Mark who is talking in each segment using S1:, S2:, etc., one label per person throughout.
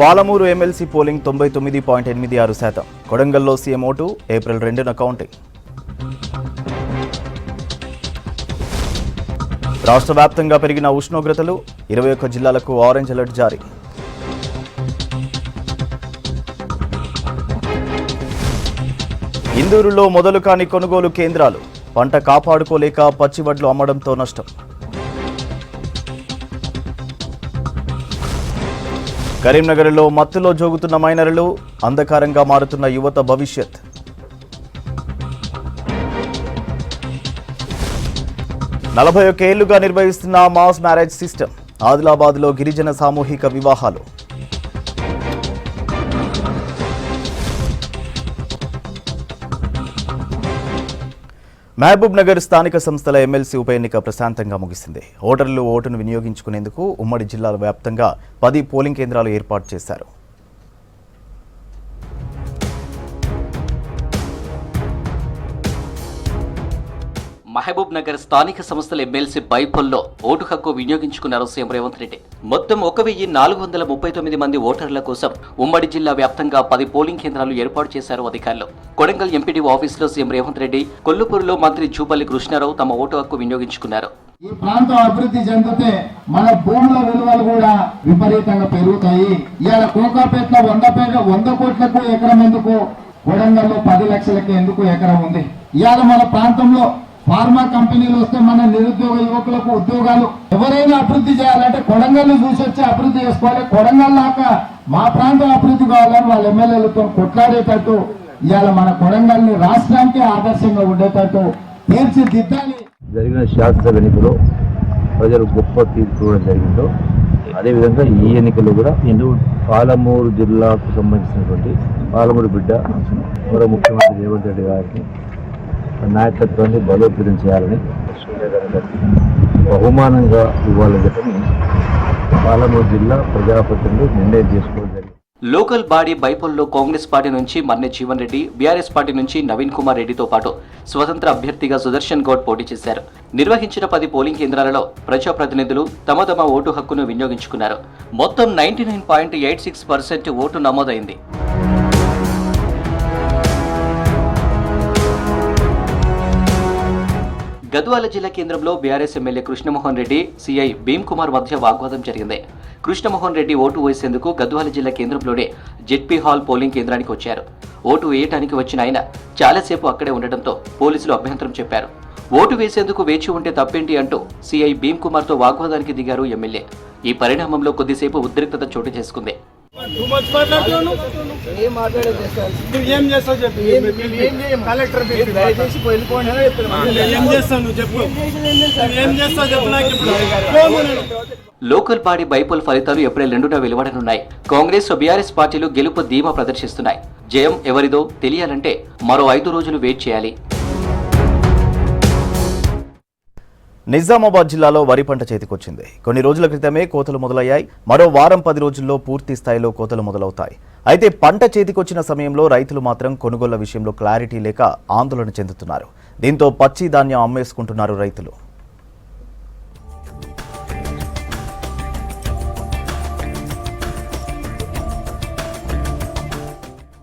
S1: Palamuru MLC polling 99.86%. కొడంగల్లో CM vote April 2న counting. రాష్ట్ర వ్యాప్తంగా పెరిగిన ఉష్ణోగ్రతలు, 21 జిల్లాలకు ఆరెంజ్ అలర్ట్ జారీ. ఇందూరులో మొదలు కాని కొనుగోలు కేంద్రాలు, పంట కాపాడుకోలేక పచ్చివడ్లు అమ్మడంతో నష్టం. కరీంనగర్లో మత్తులో జోగుతున్న మైనర్లు, అంధకారంగా మారుతున్న యువత భవిష్యత్. నలభై ఏళ్లుగా నిర్వహిస్తున్న మాస్ మ్యారేజ్ సిస్టమ్, ఆదిలాబాద్లో గిరిజన సామూహిక వివాహాలు. మహబూబ్ నగర్ స్థానిక సంస్థల ఎమ్మెల్సీ ఉప ఎన్నిక ప్రశాంతంగా ముగిసింది. ఓటర్లు ఓటును వినియోగించుకునేందుకు ఉమ్మడి జిల్లాల వ్యాప్తంగా 10 పోలింగ్ కేంద్రాలు ఏర్పాటు చేశారు.
S2: మహబూబ్ నగర్ స్థానిక సంస్థల ఎమ్మెల్సీ బైపోల్లో ఓటు హక్కు వినియోగించుకున్నారు సీఎం రేవంత్ రెడ్డి. మొత్తం 1439 మంది ఓటర్ల కోసం ఉమ్మడి జిల్లా వ్యాప్తంగా 10 పోలింగ్ కేంద్రాలు ఏర్పాటు చేశారు అధికారులు. కొడంగల్ ఎంపీడీఓ ఆఫీసులో సీఎం రేవంత్ రెడ్డి, కొల్లుపూరులో మంత్రి జూపల్లి కృష్ణారావు తమ ఓటు హక్కు వినియోగించుకున్నారు.
S3: ఈ ప్రాంతం అభివృద్ధి చెందితే మన భూముల విలువలు కూడా విపరీతంగా పెరుగుతాయి. ఇవాళ కోకాపేటలో 100 కోట్లకు ఎకరం ఎందుకు, కొడంగల్లో 10 లక్షలకి ఎందుకు ఎకరం ఉంది. ఇవాళ మన ప్రాంతంలో ఫార్మా కంపెనీలు వస్తే మన నిరుద్యోగ యువకులకు ఉద్యోగాలు. ఎవరైనా అభివృద్ధి చేయాలంటే కొడంగల్ని చూసి వచ్చి అభివృద్ధి చేసుకోవాలి. కొడంగల్ లాగా మా ప్రాంతం అభివృద్ధి కావాలని వాళ్ళ ఎమ్మెల్యేలతో కొట్లాడేటట్టు ఇవాళ మన కొడంగల్ని రాష్ట్రానికి ఆదర్శంగా ఉండేటట్టు తీర్చిదిద్దాలి.
S4: జరిగిన శాసనసభ ఎన్నికలో ప్రజలు గొప్ప తీర్పు ఇవ్వడం జరిగిందో అదేవిధంగా ఈ ఎన్నికల్లో కూడా పాలమూరు జిల్లాకు సంబంధించినటువంటి పాలమూరు బిడ్డ గౌరవ ముఖ్యమంత్రి రేవంత్ రెడ్డి గారిని నాయకత్వాన్ని బలోపేతం చేయాలని, బహుమానంగా ఇవ్వాలని చెప్పని పాలమూరు జిల్లా ప్రజాప్రతినిధులు నిర్ణయం చేసుకోవడం జరిగింది.
S2: లోకల్ బాడీ బైపోల్లో కాంగ్రెస్ పార్టీ నుంచి మన్నె జీవన్ రెడ్డి, బీఆర్ఎస్ పార్టీ నుంచి నవీన్ కుమార్ రెడ్డితో పాటు స్వతంత్ర అభ్యర్థిగా సుదర్శన్ గౌడ్ పోటీ చేశారు. నిర్వహించిన 10 పోలింగ్ కేంద్రాలలో ప్రజాప్రతినిధులు తమ తమ ఓటు హక్కును వినియోగించుకున్నారు. మొత్తం 99.86% ఓటు నమోదైంది. గద్వాల జిల్లా కేంద్రంలో BRS MLA Krishnamohan Reddy, CI Bheem Kumar మధ్య వాగ్వాదం జరిగింది. కృష్ణమోహన్ రెడ్డి ఓటు వేసేందుకు గద్వాల జిల్లా కేంద్రంలోనే జెడ్పీ హాల్ పోలింగ్ కేంద్రానికి వచ్చారు. ఓటు వేయటానికి వచ్చిన ఆయన చాలాసేపు అక్కడే ఉండటంతో పోలీసులు అభ్యంతరం చెప్పారు. ఓటు వేసేందుకు వేచి ఉంటే తప్పేంటి అంటూ సీఐ భీమ్ కుమార్తో వాగ్వాదానికి దిగారు ఎమ్మెల్యే. ఈ పరిణామంలో కొద్దిసేపు ఉద్రిక్తత చోటు చేసుకుంది. లోకల్ బాడీ బైపోల్ ఫలితాలు ఏప్రిల్ 2న వెలువడనున్నాయి. కాంగ్రెస్, బీఆర్ఎస్ పార్టీలు గెలుపు ధీమా ప్రదర్శిస్తున్నాయి. జయం ఎవరిదో తెలియాలంటే మరో 5 రోజులు వెయిట్ చేయాలి.
S1: నిజామాబాద్ జిల్లాలో వరి పంట చేతికొచ్చింది. కొన్ని రోజుల క్రితమే కోతలు మొదలయ్యాయి. మరో వారం 10 రోజుల్లో పూర్తి స్థాయిలో కోతలు మొదలవుతాయి. అయితే పంట చేతికొచ్చిన సమయంలో రైతులు మాత్రం కొనుగోళ్ల విషయంలో క్లారిటీ లేక ఆందోళన చెందుతున్నారు. దీంతో పచ్చి ధాన్యం అమ్మేసుకుంటున్నారు రైతులు.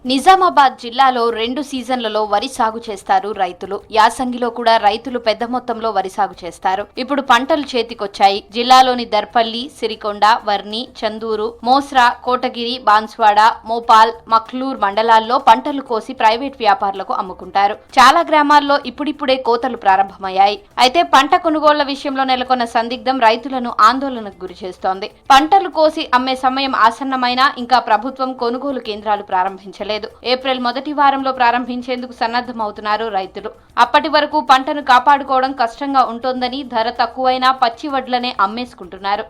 S5: నిజామాబాద్ జిల్లాలో 2 సీజన్లలో వరి సాగు చేస్తారు రైతులు. యాసంగిలో కూడా రైతులు పెద్ద మొత్తంలో వరి సాగు చేస్తారు. ఇప్పుడు పంటలు చేతికొచ్చాయి. జిల్లాలోని దర్పల్లి, సిరికొండ, వర్ని, చందూరు, మోస్రా, కోటగిరి, బాన్స్వాడ, మోపాల్, మక్లూర్ మండలాల్లో పంటలు కోసి ప్రైవేట్ వ్యాపారులకు అమ్ముకుంటారు. చాలా గ్రామాల్లో ఇప్పుడిప్పుడే కోతలు ప్రారంభమయ్యాయి. అయితే పంట కొనుగోళ్ల విషయంలో నెలకొన్న సందిగ్ధం రైతులను ఆందోళనకు గురిచేస్తోంది. పంటలు కోసి అమ్మే సమయం ఆసన్నమైనా ఇంకా ప్రభుత్వం కొనుగోలు కేంద్రాలు ప్రారంభించలేదు. ఏప్రిల్ మొదటి వారంలో ప్రారంభించేందుకు సన్నద్ధమవుతున్నారు రైతులు. అప్పటి వరకు పంటను కాపాడుకోవడం కష్టంగా ఉంటోందని ధర తక్కువైనా పచ్చి వడ్లనే అమ్మేసుకుంటున్నారు.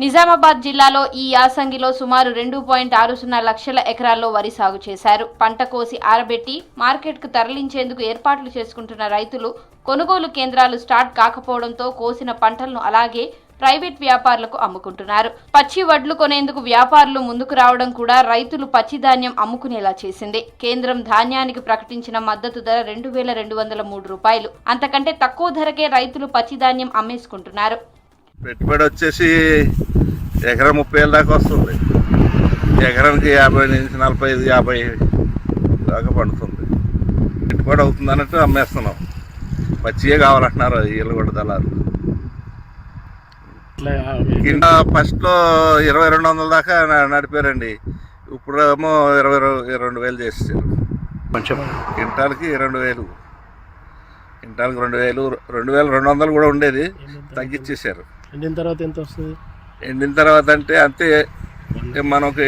S5: నిజామాబాద్ జిల్లాలో ఈ యాసంగిలో సుమారు 2.60 లక్షల ఎకరాల్లో వరి సాగు చేశారు. పంట కోసి ఆరబెట్టి మార్కెట్కు తరలించేందుకు ఏర్పాట్లు చేసుకుంటున్న రైతులు కొనుగోలు కేంద్రాలు స్టార్ట్ కాకపోవడంతో కోసిన పంటలను అలాగే ప్రైవేట్ వ్యాపారులకు అమ్ముకుంటున్నారు. పచ్చి వడ్లు కొనేందుకు వ్యాపారులు ముందుకు రావడం కూడా రైతులు పచ్చి ధాన్యం అమ్ముకునేలా చేసింది. కేంద్రం ధాన్యానికి ప్రకటించిన మద్దతు ధర 2203 రూపాయలు. అంతకంటే తక్కువ ధరకే రైతులు పచ్చి ధాన్యం అమ్మేసుకుంటున్నారు.
S6: పెట్టుబడి వచ్చేసి ఎకరం 30,000 దాకా వస్తుంది. ఎకరానికి 50 నుంచి 45, 50 దాకా పండుతుంది. పెట్టుబడి అవుతుంది అన్నట్టు అమ్మేస్తున్నాం. పచ్చియే కావాలంటున్నారు వీళ్ళు కూడా దళాలు. కింద ఫస్ట్లో 2200 దాకా నడిపారండి. ఇప్పుడు ఏమో 22,000 చేసేసారు. క్వింటాల్కి 22,000. క్వింటాల్కి 2,000, 2,200 కూడా ఉండేది, తగ్గించేశారు.
S7: ఎండిన తర్వాత ఎంత వస్తుంది?
S6: ఎండిన తర్వాత అంటే అంతే, మనకి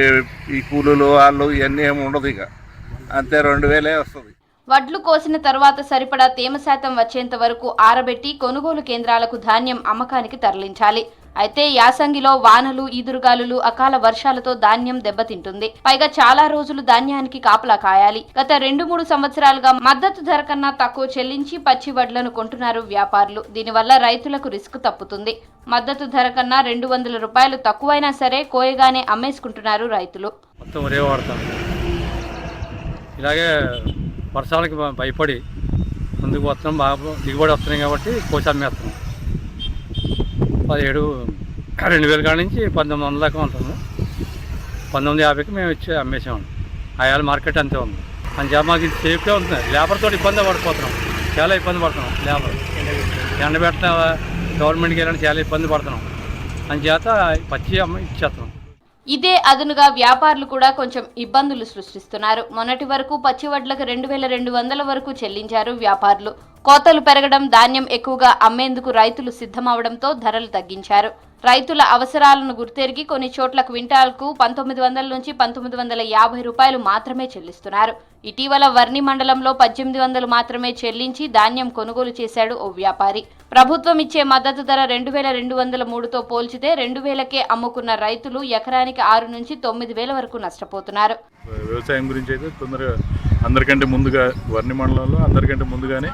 S6: ఈ కూలీలు వాళ్ళు ఇవన్నీ ఏమి ఉండదు, ఇక అంతే 2,000 వస్తుంది.
S5: వడ్లు కోసిన తర్వాత సరిపడా తేమ శాతం వచ్చేంత వరకు ఆరబెట్టి కొనుగోలు కేంద్రాలకు ధాన్యం అమ్మకానికి తరలించాలి. అయితే యాసంగిలో వానలు, ఈదురుగాలులు, అకాల వర్షాలతో ధాన్యం దెబ్బతింటుంది. పైగా చాలా రోజులు ధాన్యానికి కాపలా కాయాలి. గత 2-3 సంవత్సరాలుగా మద్దతు ధర కన్నా తక్కువ చెల్లించి పచ్చి వడ్లను కొంటున్నారు వ్యాపారులు. దీనివల్ల రైతులకు రిస్క్ తప్పుతుంది. మద్దతు ధర కన్నా 200 రూపాయలు తక్కువైనా సరే కోయగానే అమ్మేసుకుంటున్నారు రైతులు.
S8: మొత్తం ఒరే వాడతాం. ఇలాగే వర్షాలకి భయపడి ముందుకు వస్తున్నాం, బాగా దిగుబడి వస్తున్నాయి కాబట్టి కోసి అమ్మేస్తున్నాం. 2,000 కాడ నుంచి 1,900 దాకా ఉంటుంది. 1950కి మేము ఇచ్చి అమ్మేసామండి. ఆయాల మార్కెట్ అంతే ఉంది. అని మాకు ఇది సేఫ్గా ఉంటుంది. లేబర్తో ఇబ్బంది పడిపోతున్నాం, చాలా ఇబ్బంది పడుతున్నాం. లేబర్ ఎండబెట్టిన గవర్నమెంట్కి వెళ్ళడానికి చాలా ఇబ్బంది పడుతున్నాం. అందుచేత పచ్చి అమ్మ ఇచ్చేస్తున్నాం.
S5: ఇదే అదనుగా వ్యాపారులు కూడా కొంచెం ఇబ్బందులు సృష్టిస్తున్నారు. మొన్నటి వరకు పచ్చి వడ్లకు 2,200 వరకు చెల్లించారు వ్యాపారులు. కోతలు పెరగడం, ధాన్యం ఎక్కువగా అమ్మేందుకు రైతులు సిద్ధమవడంతో ధరలు తగ్గించారు. రైతుల అవసరాలను గుర్తెరిగి కొన్ని చోట్ల క్వింటాల్కు 1,900 నుంచి 1,950 రూపాయలు మాత్రమే చెల్లిస్తున్నారు. ఇటీవల వర్ణి మండలంలో 1,800 మాత్రమే చెల్లించి ధాన్యం కొనుగోలు చేశాడు ఓ వ్యాపారి. ప్రభుత్వం ఇచ్చే మద్దతు ధర 2,203తో పోల్చితే 2,000కే అమ్ముకున్న రైతులు ఎకరానికి 6 నుంచి 9,000 వరకు నష్టపోతున్నారు.
S9: వ్యవసాయం గురించి అయితే తొందరగా అందరికంటే ముందుగా వర్ణి మండలంలో అందరికంటే ముందుగానే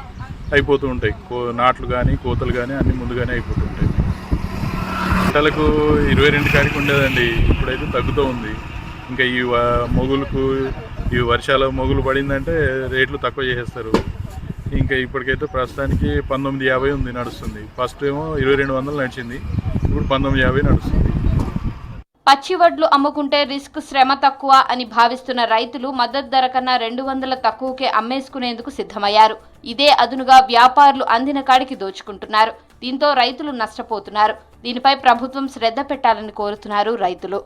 S9: అయిపోతూ ఉంటాయి. నాట్లు కానీ కోతలు కానీ అన్నీ ముందుగానే అయిపోతుంటాయి. పంటలకు 22 కాడికి ఉండేదండి, ఇప్పుడైతే తగ్గుతూ ఉంది. ఇంకా ఈ మొగులకు ఈ వర్షాల మొగులు పడిందంటే రేట్లు తక్కువ చేసేస్తారు. ఇంకా ఇప్పటికైతే ప్రస్తుతానికి 1950 ఉంది, నడుస్తుంది. ఫస్ట్ ఏమో 2,200 నడిచింది, ఇప్పుడు 1950 నడుస్తుంది.
S5: పచ్చి వడ్లు అమ్ముకుంటే రిస్క్, శ్రమ తక్కువ అని భావిస్తున్న రైతులు మద్దతు ధర కన్నా 200 తక్కువకే అమ్మేసుకునేందుకు సిద్ధమయ్యారు. ఇదే అదునుగా వ్యాపారులు అందిన కాడికి దోచుకుంటున్నారు. దీంతో రైతులు నష్టపోతున్నారు. దీనిపై ప్రభుత్వం శ్రద్ధ పెట్టాలని కోరుతున్నారు రైతులు.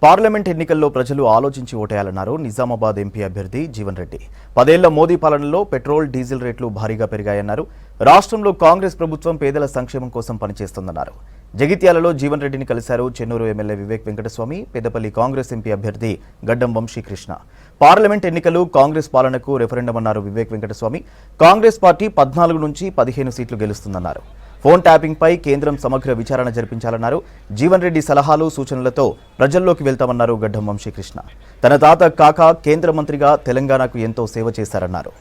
S1: పార్లమెంట్ ఎన్నికల్లో ప్రజలు ఆలోచించి ఓటేయాలన్నారు నిజామాబాద్ ఎంపీ అభ్యర్థి జీవన్ రెడ్డి. 10 ఏళ్ల మోదీ పాలనలో పెట్రోల్, డీజిల్ రేట్లు భారీగా పెరిగాయన్నారు. రాష్ట్రంలో కాంగ్రెస్ ప్రభుత్వం పేదల సంక్షేమం కోసం పనిచేస్తుందన్నారు. జగిత్యాలలో జీవన్ రెడ్డిని కలిశారు చెన్నూరు ఎమ్మెల్యే వివేక్ వెంకటస్వామి, పెద్దపల్లి కాంగ్రెస్ ఎంపీ అభ్యర్థి గడ్డం వంశీకృష్ణ. పార్లమెంట్ ఎన్నికలు కాంగ్రెస్ పాలనకు రెఫరెండం అన్నారు వివేక్ వెంకటస్వామి. కాంగ్రెస్ పార్టీ 14 నుంచి 15 సీట్లు గెలుస్తుందన్నారు. ఫోన్ ట్యాపింగ్ పై కేంద్రం సమగ్ర విచారణ జరిపించాలన్నారు. జీవన్ రెడ్డి సలహాలు, సూచనలతో ప్రజల్లోకి వెళ్తామన్నారు గడ్డం వంశీకృష్ణ. తన తాత కాక కేంద్ర మంత్రిగా తెలంగాణకు ఎంతో సేవ చేశారన్నారు.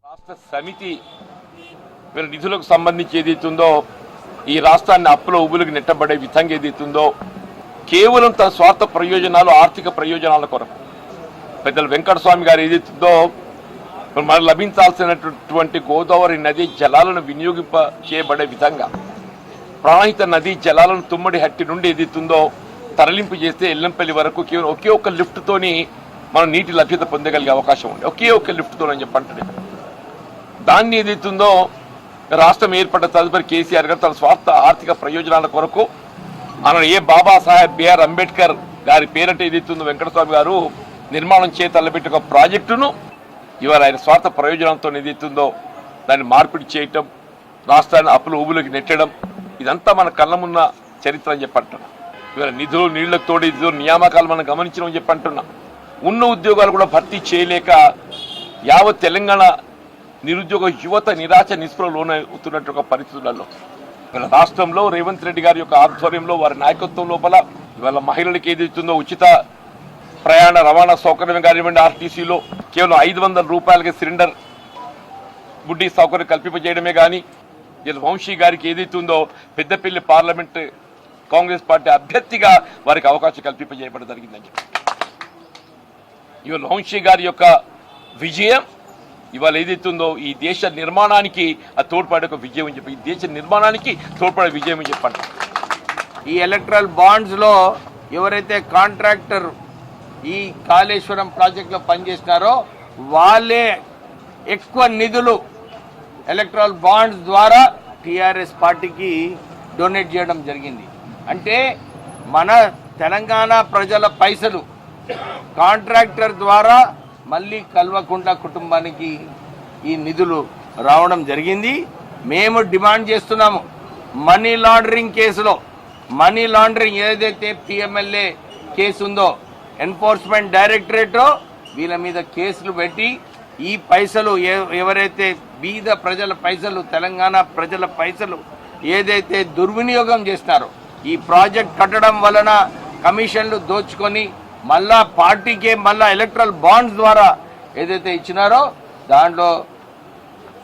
S10: రాష్ట్ర సమితి నిధులకు సంబంధించి ఏదైతుందో, ఈ రాష్ట్రాన్ని అప్పుల ఉబులకు నెట్టబడే విధంగా ఏదైతుందో, కేవలం తన స్వార్థ ప్రయోజనాలు, ఆర్థిక ప్రయోజనాల కొరకు పెద్దల వెంకటస్వామి గారు ఏదైతుందో మనకు లభించాల్సినటువంటి గోదావరి నదీ జలాలను వినియోగింప చేయబడే విధంగా ప్రాణహిత నదీ జలాలను తుమ్మడి హట్టి నుండి ఏదైతుందో తరలింపు చేస్తే ఎల్లంపల్లి వరకు కేవలం ఒకే ఒక్క లిఫ్ట్తోని మనం నీటి లభ్యత పొందగలిగే అవకాశం ఉంది. ఒకే ఒక్క లిఫ్ట్తో అని చెప్పంటే దాన్ని ఏదైతుందో రాష్ట్రం ఏర్పడ్డ తదుపరి కేసీఆర్ గారు తన స్వార్థ ఆర్థిక ప్రయోజనాల కొరకు ఆయన ఏ బాబాసాహెబ్ బిఆర్ అంబేద్కర్ గారి పేరంటే ఏదైతుందో వెంకటస్వామి గారు నిర్మాణం చేయ తలపెట్టిన ఒక ప్రాజెక్టును ఇవాళ ఆయన స్వార్థ ప్రయోజనంతో ఏదైతుందో దాన్ని మార్పిడి చేయటం, రాష్ట్రాన్ని అప్పుల ఊబులోకి నెట్టడం, ఇదంతా మన కళ్ళ మున్న చరిత్ర అని చెప్పంటున్నాం. ఇవాళ నిధులు నీళ్లకు తోడు నియామకాలు మనం గమనించడం చెప్పంటున్నాం. ఉన్న ఉద్యోగాలు కూడా భర్తీ చేయలేక యావత్ తెలంగాణ నిరుద్యోగ యువత నిరాశ నిస్పృహ లోనవుతున్నట్టు ఒక పరిస్థితులలో ఇవాళ రాష్ట్రంలో రేవంత్ రెడ్డి గారి యొక్క ఆధ్వర్యంలో వారి నాయకత్వం లోపల ఇవాళ మహిళలకు ఏదైతుందో ఉచిత ప్రయాణ రవాణా సౌకర్యం కానివ్వండి, ఆర్టీసీలో కేవలం 500 రూపాయలకి సిలిండర్ బుడ్డీ సౌకర్యం కల్పింపజేయడమే కానీ, ఇలా వంశీ గారికి ఏదైతే ఉందో పెద్దపల్లి పార్లమెంట్ కాంగ్రెస్ పార్టీ అభ్యర్థిగా వారికి అవకాశం కల్పింపజేయబడి జరిగిందని చెప్పి ఇవాళ వంశీ గారి యొక్క విజయం ఇవాళ ఏదైతే ఉందో ఈ దేశ నిర్మాణానికి ఆ తోడ్పడే ఒక విజయం అని చెప్పి, ఈ దేశ నిర్మాణానికి తోడ్పడే విజయం అని చెప్పండి.
S7: ఈ ఎలక్ట్రల్ బాండ్స్లో ఎవరైతే కాంట్రాక్టర్ ఈ కాళేశ్వరం ప్రాజెక్టులో పనిచేస్తున్నారో వాళ్ళే ఎక్కువ నిధులు ఎలక్ట్రల్ బాండ్స్ ద్వారా టీఆర్ఎస్ పార్టీకి డొనేట్ చేయడం జరిగింది. అంటే మన తెలంగాణ ప్రజల పైసలు కాంట్రాక్టర్ ద్వారా మళ్ళీ కల్వకుంట్ల కుటుంబానికి ఈ నిధులు రావడం జరిగింది. మేము డిమాండ్ చేస్తున్నాము, మనీ లాండరింగ్ కేసులో, మనీ లాండరింగ్ ఏదైతే పిఎంఎల్ఏ కేసు ఉందో ఎన్ఫోర్స్మెంట్ డైరెక్టరేట్ వీళ్ళ మీద కేసులు పెట్టి ఈ పైసలు ఎవరైతే బీద ప్రజల పైసలు, తెలంగాణ ప్రజల పైసలు ఏదైతే దుర్వినియోగం చేస్తున్నారో, ఈ ప్రాజెక్ట్ కట్టడం వలన కమిషన్లు దోచుకొని మళ్ళా పార్టీకే మళ్ళా ఎలక్ట్రల్ బాండ్స్ ద్వారా ఏదైతే ఇచ్చినారో దాంట్లో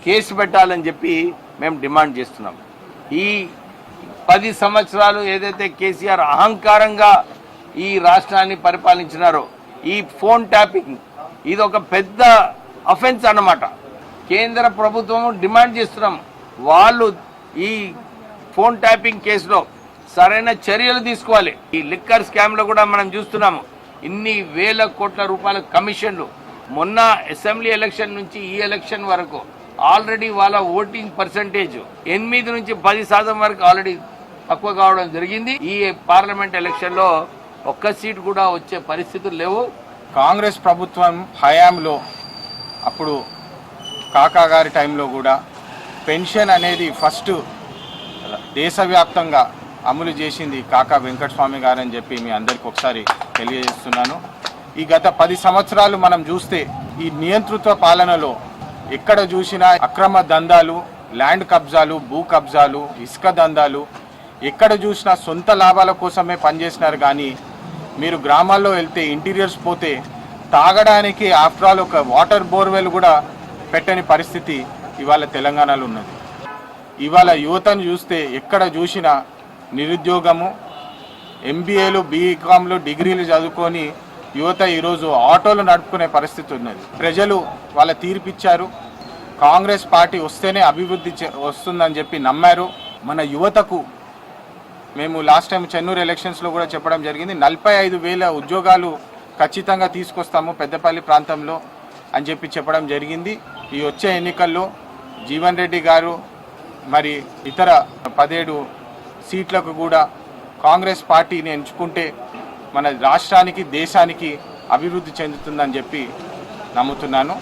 S7: కేసు పెట్టాలని చెప్పి మేము డిమాండ్ చేస్తున్నాం. ఈ 10 సంవత్సరాలు ఏదైతే కేసీఆర్ అహంకారంగా ఈ రాష్ట్రాన్ని పరిపాలించినారో, ఈ ఫోన్ ట్యాపింగ్ ఇది ఒక పెద్ద అఫెన్స్ అన్నమాట. కేంద్ర ప్రభుత్వం డిమాండ్ చేస్తున్నాం, వాళ్ళు ఈ ఫోన్ ట్యాపింగ్ కేసులో సరైన చర్యలు తీసుకోవాలి. ఈ లిక్కర్ స్కామ్లో కూడా మనం చూస్తున్నాము, ఇన్ని వేల కోట్ల రూపాయల కమిషన్లు. మొన్న అసెంబ్లీ ఎలక్షన్ నుంచి ఈ ఎలక్షన్ వరకు ఆల్రెడీ వాళ్ళ ఓటింగ్ పర్సంటేజ్ 8 నుంచి 10% వరకు ఆల్రెడీ తక్కువ కావడం జరిగింది. ఈ పార్లమెంట్ ఎలక్షన్లో ఒక్క సీట్ కూడా వచ్చే పరిస్థితులు లేవు.
S11: కాంగ్రెస్ ప్రభుత్వం హయాంలో అప్పుడు కాకా గారి టైంలో కూడా పెన్షన్ అనేది ఫస్ట్ దేశవ్యాప్తంగా అమలు చేసింది కాకా వెంకటస్వామి గారు అని చెప్పి మీ అందరికీ ఒకసారి తెలియజేస్తున్నాను. ఈ గత 10 సంవత్సరాలు మనం చూస్తే ఈ నియంతృత్వ పాలనలో ఎక్కడ చూసినా అక్రమ దందాలు, ల్యాండ్ కబ్జాలు, భూ కబ్జాలు, ఇసుక దందాలు, ఎక్కడ చూసినా సొంత లాభాల కోసమే పనిచేసినారు. కానీ మీరు గ్రామాల్లో వెళ్తే ఇంటీరియర్స్ పోతే తాగడానికి ఆఫ్టర్ ఆల్ ఒక వాటర్ బోర్వెల్ కూడా పెట్టని పరిస్థితి ఇవాళ తెలంగాణలో ఉన్నది. ఇవాళ యువతను చూస్తే ఎక్కడ చూసినా నిరుద్యోగము, ఎంబీఏలు, బీకాంలు, డిగ్రీలు చదువుకొని యువత ఈరోజు ఆటోలు నడుపుకునే పరిస్థితి ఉన్నది. ప్రజలు వాళ్ళ తీర్పిచ్చారు, కాంగ్రెస్ పార్టీ వస్తేనే అభివృద్ధి వస్తుందని చెప్పి నమ్మారు. మన యువతకు మేము లాస్ట్ టైం చెన్నూరు ఎలక్షన్స్లో కూడా చెప్పడం జరిగింది, 45,000 ఉద్యోగాలు ఖచ్చితంగా తీసుకొస్తాము పెద్దపల్లి ప్రాంతంలో అని చెప్పి చెప్పడం జరిగింది. ఈ వచ్చే ఎన్నికల్లో జీవన్ రెడ్డి గారు మరి ఇతర 17 సీట్లకు కూడా కాంగ్రెస్ పార్టీని ఎంచుకుంటే మన రాష్ట్రానికి, దేశానికి అభివృద్ధి చెందుతుందని చెప్పి నమ్ముతున్నాను.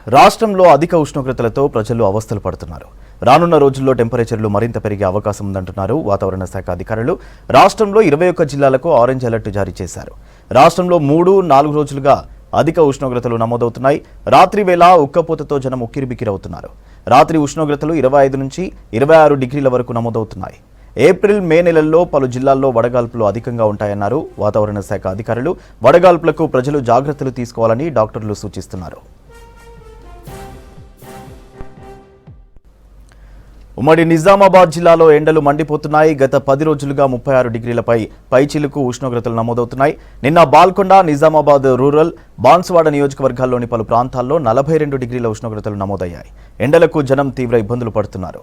S1: రాష్ట్రంలో అధిక ఉష్ణోగ్రతలతో ప్రజలు అవస్థలు పడుతున్నారు. రానున్న రోజుల్లో టెంపరేచర్లు మరింత పెరిగే అవకాశం ఉందంటున్నారు వాతావరణ శాఖ అధికారులు. రాష్ట్రంలో 21 జిల్లాలకు ఆరెంజ్ అలర్ట్ జారీ చేశారు. రాష్ట్రంలో 3-4 రోజులుగా అధిక ఉష్ణోగ్రతలు నమోదవుతున్నాయి. రాత్రి వేళ ఉక్కపోతతో జనం ఉక్కిరిబిక్కిరవుతున్నారు. రాత్రి ఉష్ణోగ్రతలు 25 నుంచి 26 డిగ్రీల వరకు నమోదవుతున్నాయి. ఏప్రిల్, మే నెలల్లో పలు జిల్లాల్లో వడగాల్పులు అధికంగా ఉంటాయన్నారు వాతావరణ శాఖ అధికారులు. వడగాల్పులకు ప్రజలు జాగ్రత్తలు తీసుకోవాలని డాక్టర్లు సూచిస్తున్నారు. ఉమ్మడి నిజామాబాద్ జిల్లాలో ఎండలు మండిపోతున్నాయి. గత 10 రోజులుగా 36 డిగ్రీలపై పైచిలుకు ఉష్ణోగ్రతలు నమోదవుతున్నాయి. నిన్న బాల్కొండ, నిజామాబాద్ రూరల్, బాన్సువాడ నియోజకవర్గాల్లోని పలు ప్రాంతాల్లో 42 డిగ్రీల ఉష్ణోగ్రతలు నమోదయ్యాయి. ఎండలకు జనం తీవ్ర ఇబ్బందులు పడుతున్నారు.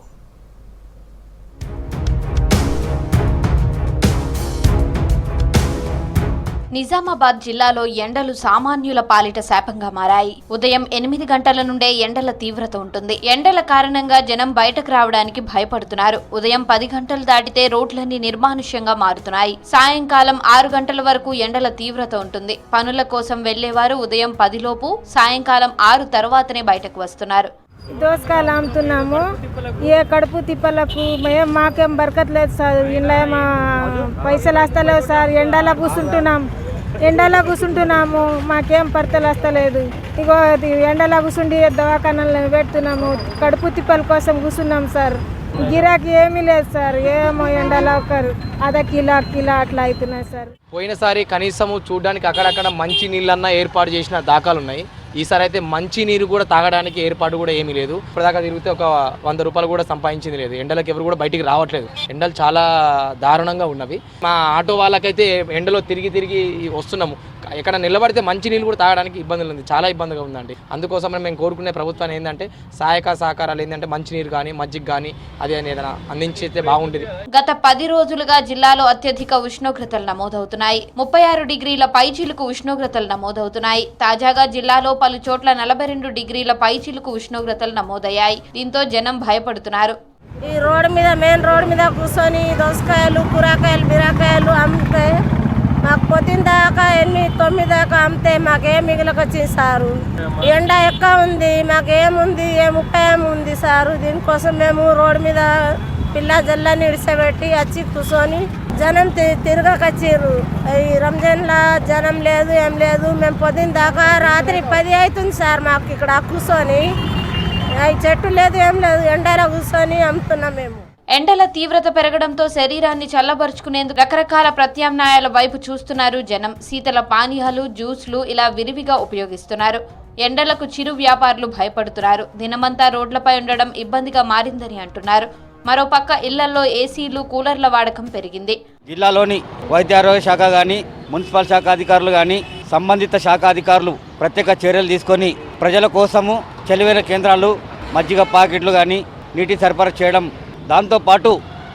S5: నిజామాబాద్ జిల్లాలో ఎండలు సామాన్యుల పాలిట శాపంగా మారాయి. ఉదయం 8 గంటల నుండే ఎండల తీవ్రత ఉంటుంది. ఎండల కారణంగా జనం బయటకు రావడానికి భయపడుతున్నారు. ఉదయం 10 గంటలు దాటితే రోడ్లన్నీ నిర్మానుష్యంగా మారుతున్నాయి. సాయంకాలం 6 గంటల వరకు ఎండల తీవ్రత ఉంటుంది. పనుల కోసం వెళ్లేవారు ఉదయం 10 లోపు, సాయంకాలం 6 తర్వాతనే బయటకు వస్తున్నారు.
S12: దోసకాయలు అమ్ముతున్నాము. ఏ కడుపు తిప్పలకు మాకేం బరకట్లేదు సార్. ఇంట్లో మా పైసలు వస్తలేవు సార్. ఎండలో కూర్చుంటున్నాము, మాకేం పడతలు వస్తలేదు. ఇగో ఎండలో కూర్చుండి దవాఖానాలు పెడుతున్నాము. కడుపు తిప్పల కోసం కూర్చున్నాం సార్. గిరాకీ ఏమీ లేదు సార్. ఏమో ఎండలో ఒక అర్ధ కిలో అట్లా అవుతున్నాయి సార్.
S13: పోయినసారి కనీసము చూడడానికి అక్కడక్కడ మంచి నీళ్ళన్నా ఏర్పాటు చేసిన దాఖలు ఉన్నాయి. ఈసారి అయితే మంచి నీరు కూడా తాగడానికి ఏర్పాటు కూడా ఏమీ లేదు. ఇప్పటిదాకా తిరిగితే ఒక 100 రూపాయలు కూడా సంపాదించింది లేదు. ఎండలకు ఎవరు కూడా బయటికి రావట్లేదు. ఎండలు చాలా దారుణంగా ఉన్నవి. మా ఆటో వాళ్ళకైతే ఎండలో తిరిగి వస్తున్నాము. ఎక్కడ నిలబడితే మంచి నీళ్ళు కూడా తాగడానికి ఇబ్బందులు ఉంది, చాలా ఇబ్బందిగా ఉందండి. అందుకోసం మేము కోరుకునే ప్రభుత్వాన్ని ఏంటంటే సహకారాలు ఏంటంటే మంచినీరు కానీ మజ్జిగ కానీ అది ఏదైనా అందించితే బాగుంటుంది.
S5: గత 10 రోజులుగా జిల్లాలో అత్యధిక ఉష్ణోగ్రతలు నమోదవుతున్నాయి. 36 డిగ్రీల పైచిలుకు ఉష్ణోగ్రతలు నమోదవుతున్నాయి. తాజాగా జిల్లాలో పలు చోట్ల 42 డిగ్రీల పైచిలుకు ఉష్ణోగ్రతలు నమోదయ్యాయి. దీంతో జనం భయపడుతున్నారు.
S12: ఈ మెయిన్ రోడ్ మీద కూర్చొని దోసకాయలు, కూరగాయలు, బీరకాయలు అమ్మితే మాకు పొద్దున్న దాకా 8-9 దాకా అమ్మితే మాకేం మిగిలికొచ్చింది సారు. ఎండ ఎక్కువ ఉంది, మాకేముంది ఏం ఉపాయం ఉంది సారు. దీనికోసం మేము రోడ్డు మీద పిల్ల జల్లని ఇడిసబెట్టి వచ్చి కూర్చొని జనం తిరగకొచ్చిర్రు. ఈ రంజాన్లో జనం లేదు ఏం లేదు. మేము పొద్దున్న దాకా రాత్రి 10 అవుతుంది సార్ మాకు ఇక్కడ కూర్చొని. చెట్టు లేదు ఏం లేదు, ఎండలో కూర్చొని అమ్ముతున్నాం మేము.
S5: ఎండల తీవ్రత పెరగడంతో శరీరాన్ని చల్లబరుచుకునేందుకు రకరకాల ప్రత్యామ్నాయాల వైపు చూస్తున్నారు జనం. శీతల పానీయాలు, జ్యూస్లు ఇలా విరివిగా ఉపయోగిస్తున్నారు. ఎండలకు చిరు వ్యాపారులు భయపడుతున్నారు. దినమంతా రోడ్లపై ఉండడం ఇబ్బందిగా మారిందని అంటున్నారు. మరోపక్క ఇళ్లలో ఏసీలు, కూలర్ల వాడకం పెరిగింది.
S14: జిల్లాలోని వైద్యారోగ్య శాఖ కానీ, మున్సిపల్ శాఖ అధికారులు కానీ, సంబంధిత శాఖ అధికారులు ప్రత్యేక చర్యలు తీసుకొని ప్రజల కోసము చలివేల కేంద్రాలు, మజ్జిగ ప్యాకెట్లు కానీ నీటి సరఫరా చేయడం, దాంతోపాటు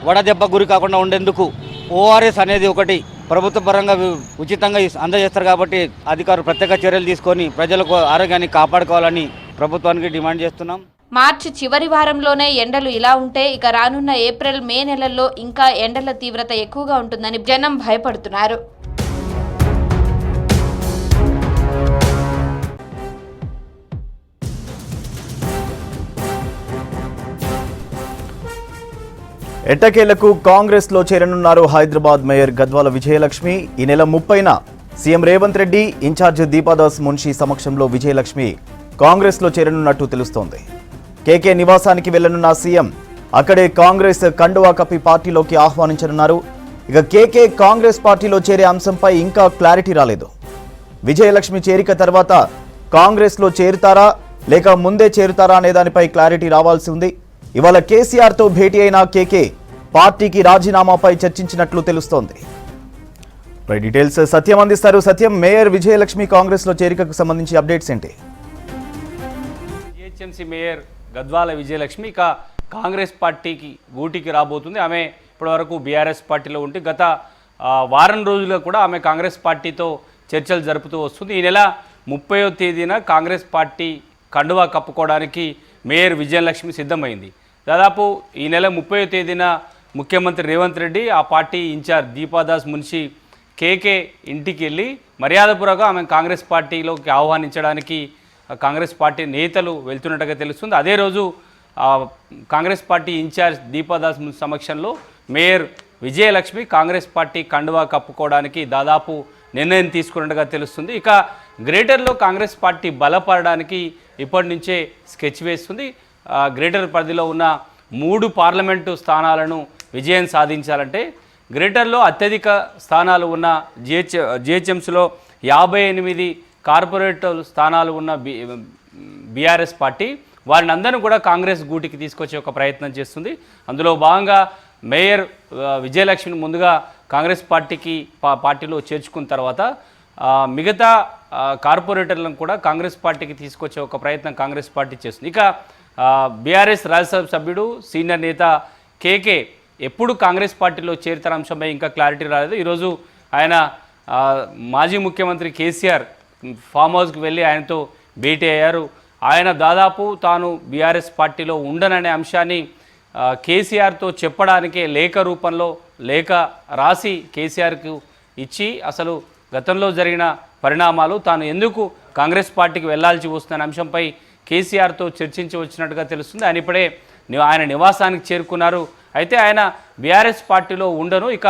S14: వడదెబ్బ గురి కాకుండా ఉండేందుకు ఓఆర్ఎస్ అనేది ఒకటి ప్రభుత్వ పరంగా ఉచితంగా అందజేస్తారు. కాబట్టి అధికారులు ప్రత్యేక చర్యలు తీసుకొని ప్రజలకు ఆరోగ్యాన్ని కాపాడుకోవాలని ప్రభుత్వానికి డిమాండ్ చేస్తున్నాం.
S5: మార్చి చివరి వారంలోనే ఎండలు ఇలా ఉంటే ఇక రానున్న ఏప్రిల్, మే నెలల్లో ఇంకా ఎండల తీవ్రత ఎక్కువగా ఉంటుందని జనం భయపడుతున్నారు.
S1: ఎట్టకేలకు కాంగ్రెస్ లో చేరనున్నారు హైదరాబాద్ మేయర్ గద్వాల విజయలక్ష్మి. ఈ నెల 30న సీఎం రేవంత్ రెడ్డి, ఇన్ఛార్జ్ దీపాదాస్ మున్షి సమక్షంలో విజయలక్ష్మి కాంగ్రెస్ లో చేరనున్నట్టు తెలుస్తోంది. కేకే నివాసానికి వెళ్లనున్న సీఎం అక్కడే కాంగ్రెస్ కండువా కప్పి పార్టీలోకి ఆహ్వానించనున్నారు. ఇక కేకే కాంగ్రెస్ పార్టీలో చేరే అంశంపై ఇంకా క్లారిటీ రాలేదు. విజయలక్ష్మి చేరిక తర్వాత కాంగ్రెస్ లో చేరుతారా లేక ముందే చేరుతారా అనే దానిపై క్లారిటీ రావాల్సి ఉంది. ఇవాళ కేసీఆర్తో భేటీ అయిన కేకే పార్టీకి రాజీనామాపై చర్చించినట్లు తెలుస్తోంది. డీటెయిల్స్ సత్యం అందిస్తారు. సత్యం, మేయర్ విజయలక్ష్మి కాంగ్రెస్ లో చేరికకు సంబంధించి అప్డేట్స్ ఏంటి?
S15: జిహెచ్ఎంసీ మేయర్ గద్వాల విజయలక్ష్మి ఇక కాంగ్రెస్ పార్టీకి గూటికి రాబోతుంది. ఆమె ఇప్పటివరకు బీఆర్ఎస్ పార్టీలో ఉంటే గత వారం రోజులుగా కూడా ఆమె కాంగ్రెస్ పార్టీతో చర్చలు జరుపుతూ వస్తుంది. ఈ నెల 30వ తేదీన కాంగ్రెస్ పార్టీ కండువా కప్పుకోవడానికి మేయర్ విజయలక్ష్మి సిద్ధమైంది. దాదాపు ఈ నెల 30వ తేదీన ముఖ్యమంత్రి రేవంత్ రెడ్డి, ఆ పార్టీ ఇన్ఛార్జ్ దీపాదాస్ మున్షి కేకే ఇంటికి వెళ్ళి మర్యాదపూర్వకంగా ఆమె కాంగ్రెస్ పార్టీలోకి ఆహ్వానించడానికి కాంగ్రెస్ పార్టీ నేతలు వెళ్తున్నట్టుగా తెలుస్తుంది. అదే రోజు కాంగ్రెస్ పార్టీ ఇన్ఛార్జ్ దీపాదాస్ మున్షి సమక్షంలో మేయర్ విజయలక్ష్మి కాంగ్రెస్ పార్టీ కండువా కప్పుకోవడానికి దాదాపు నిర్ణయం తీసుకున్నట్టుగా తెలుస్తుంది. ఇక గ్రేటర్లో కాంగ్రెస్ పార్టీ బలపడడానికి ఇప్పటి నుంచే స్కెచ్ వేస్తుంది. గ్రేటర్ పరిధిలో ఉన్న 3 పార్లమెంటు స్థానాలను విజయం సాధించాలంటే గ్రేటర్లో అత్యధిక స్థానాలు ఉన్న జిహెచ్ఎంసీలో 58 కార్పొరేటర్ స్థానాలు ఉన్న బీఆర్ఎస్ పార్టీ వారిని అందరినీ కూడా కాంగ్రెస్ గూటికి తీసుకొచ్చే ఒక ప్రయత్నం చేస్తుంది. అందులో భాగంగా మేయర్ విజయలక్ష్మిని ముందుగా కాంగ్రెస్ పార్టీలో చేర్చుకున్న తర్వాత మిగతా కార్పొరేటర్లను కూడా కాంగ్రెస్ పార్టీకి తీసుకొచ్చే ఒక ప్రయత్నం కాంగ్రెస్ పార్టీ చేస్తుంది. ఇక బీఆర్ఎస్ రాజ్యసభ సభ్యుడు సీనియర్ నేత కేకే ఎప్పుడు కాంగ్రెస్ పార్టీలో చేరుతారు అంశంపై ఇంకా క్లారిటీ రాలేదు. ఈరోజు ఆయన మాజీ ముఖ్యమంత్రి కేసీఆర్ ఫామ్ హౌస్కి వెళ్ళి ఆయనతో భేటీ అయ్యారు. ఆయన దాదాపు తాను బీఆర్ఎస్ పార్టీలో ఉండననే అంశాన్ని కేసీఆర్తో చెప్పడానికే లేఖ రూపంలో లేఖ రాసి కేసీఆర్కు ఇచ్చి అసలు గతంలో జరిగిన పరిణామాలు, తాను ఎందుకు కాంగ్రెస్ పార్టీకి వెళ్లాల్సి వస్తున్న అంశంపై కేసీఆర్తో చర్చించి వచ్చినట్టుగా తెలుస్తుంది. ఆయన ఇప్పుడే ఆయన నివాసానికి చేరుకున్నారు. అయితే ఆయన బీఆర్ఎస్ పార్టీలో ఉండను, ఇక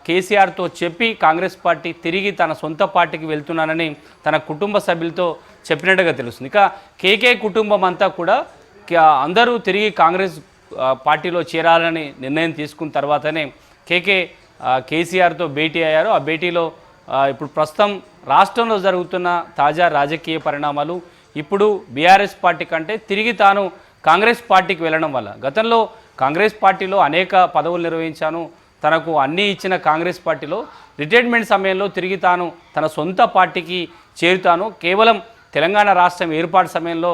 S15: కేసీఆర్తో చెప్పి కాంగ్రెస్ పార్టీ తిరిగి తన సొంత పార్టీకి వెళ్తున్నానని తన కుటుంబ సభ్యులతో చెప్పినట్టుగా తెలుస్తుంది. ఇక కేకే కుటుంబం అంతా కూడా అందరూ తిరిగి కాంగ్రెస్ పార్టీలో చేరాలని నిర్ణయం తీసుకున్న తర్వాతనే కేసీఆర్తో భేటీ అయ్యారు. ఆ భేటీలో ఇప్పుడు ప్రస్తుతం రాష్ట్రంలో జరుగుతున్న తాజా రాజకీయ పరిణామాలు, ఇప్పుడు బీఆర్ఎస్ పార్టీ కంటే తిరిగి తాను కాంగ్రెస్ పార్టీకి వెళ్ళడం వల్ల, గతంలో కాంగ్రెస్ పార్టీలో అనేక పదవులు నిర్వహించాను, తనకు అన్నీ ఇచ్చిన కాంగ్రెస్ పార్టీలో రిటైర్మెంట్ సమయంలో తిరిగి తాను తన సొంత పార్టీకి చేరుతాను, కేవలం తెలంగాణ రాష్ట్రం ఏర్పాటు సమయంలో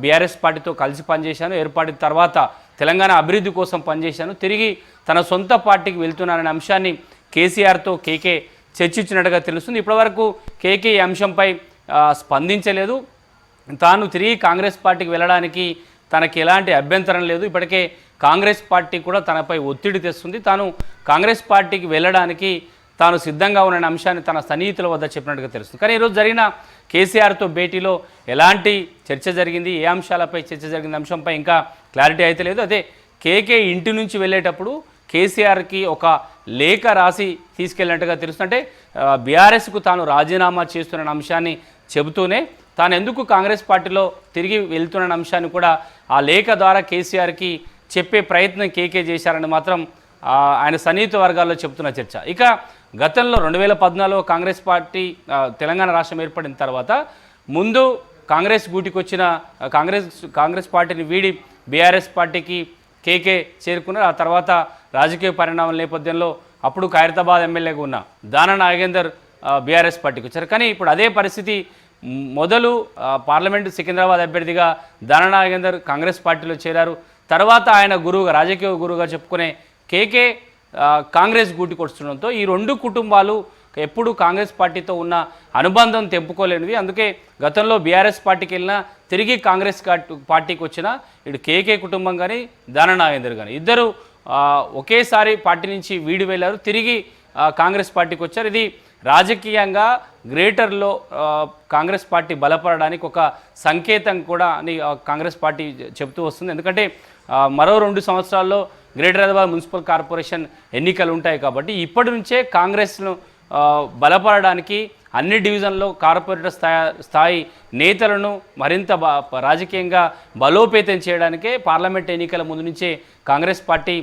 S15: బీఆర్ఎస్ పార్టీతో కలిసి పనిచేశాను, ఏర్పాటు తర్వాత తెలంగాణ అభివృద్ధి కోసం పనిచేశాను, తిరిగి తన సొంత పార్టీకి వెళ్తున్నాననే అంశాన్ని కేసీఆర్తో కేకే చర్చించినట్టుగా తెలుస్తుంది. ఇప్పటివరకు కేకే ఈ అంశంపై స్పందించలేదు. తాను తిరిగి కాంగ్రెస్ పార్టీకి వెళ్ళడానికి తనకి ఎలాంటి అభ్యంతరం లేదు. ఇప్పటికే కాంగ్రెస్ పార్టీ కూడా తనపై ఒత్తిడి తెస్తుంది. తాను కాంగ్రెస్ పార్టీకి వెళ్ళడానికి తాను సిద్ధంగా ఉన్న అంశాన్ని తన సన్నిహితుల వద్ద చెప్పినట్టుగా తెలుస్తుంది. కానీ ఈరోజు జరిగిన కేసీఆర్తో భేటీలో ఎలాంటి చర్చ జరిగింది, ఏ అంశాలపై చర్చ జరిగిన అంశంపై ఇంకా క్లారిటీ అయితే లేదు. అదే కేకే ఇంటి నుంచి వెళ్ళేటప్పుడు కేసీఆర్కి ఒక లేఖ రాసి తీసుకెళ్ళినట్టుగా తెలుస్తుంది. అంటే బీఆర్ఎస్కు తాను రాజీనామా చేస్తున్న అంశాన్ని చెబుతూనే తాను ఎందుకు కాంగ్రెస్ పార్టీలో తిరిగి వెళ్తున్న అంశాన్ని కూడా ఆ లేఖ ద్వారా కేసీఆర్కి చెప్పే ప్రయత్నం కేకే చేశారని మాత్రం ఆయన సన్నిహిత వర్గాల్లో చెబుతున్న చర్చ. ఇక గతంలో 2014 కాంగ్రెస్ పార్టీ తెలంగాణ రాష్ట్రం ఏర్పడిన తర్వాత ముందు కాంగ్రెస్ గూటికి వచ్చిన కాంగ్రెస్ పార్టీని వీడి బీఆర్ఎస్ పార్టీకి కేకే చేరుకున్నారు. ఆ తర్వాత రాజకీయ పరిణామాల నేపథ్యంలో అప్పుడు ఖైరతాబాద్ ఎమ్మెల్యేగా ఉన్న దానా నాగేందర్ బీఆర్ఎస్ పార్టీకి వచ్చారు. కానీ ఇప్పుడు అదే పరిస్థితి, మొదలు పార్లమెంటు సికింద్రాబాద్ అభ్యర్థిగా దానా నాగేందర్ కాంగ్రెస్ పార్టీలో చేరారు. తర్వాత ఆయన గురువుగా, రాజకీయ గురువుగా చెప్పుకునే కేకే కాంగ్రెస్ గూటికి వస్తుండడంతో ఈ రెండు కుటుంబాలు ఎప్పుడు కాంగ్రెస్ పార్టీతో ఉన్న అనుబంధం తెంపుకోలేనివి. అందుకే గతంలో బీఆర్ఎస్ పార్టీకి వెళ్ళినా తిరిగి కాంగ్రెస్ పార్టీకి వచ్చిన ఇటు కేకే కుటుంబం కానీ దానా నాగేందర్ కానీ ఇద్దరు ఒకేసారి పార్టీ నుంచి వీడి వెళ్ళారు, తిరిగి కాంగ్రెస్ పార్టీకి వచ్చారు. ఇది రాజకీయంగా గ్రేటర్లో కాంగ్రెస్ పార్టీ బలపడడానికి ఒక సంకేతం కూడా అని కాంగ్రెస్ పార్టీ చెబుతూ వస్తుంది. ఎందుకంటే మరో 2 సంవత్సరాల్లో గ్రేటర్ హైదరాబాద్ మున్సిపల్ కార్పొరేషన్ ఎన్నికలు ఉంటాయి కాబట్టి ఇప్పటి నుంచే కాంగ్రెస్ను బలపడడానికి అన్ని డివిజన్లో కార్పొరేటర్ స్థాయి నేతలను మరింత రాజకీయంగా బలోపేతం చేయడానికే పార్లమెంట్ ఎన్నికల ముందు నుంచే కాంగ్రెస్ పార్టీ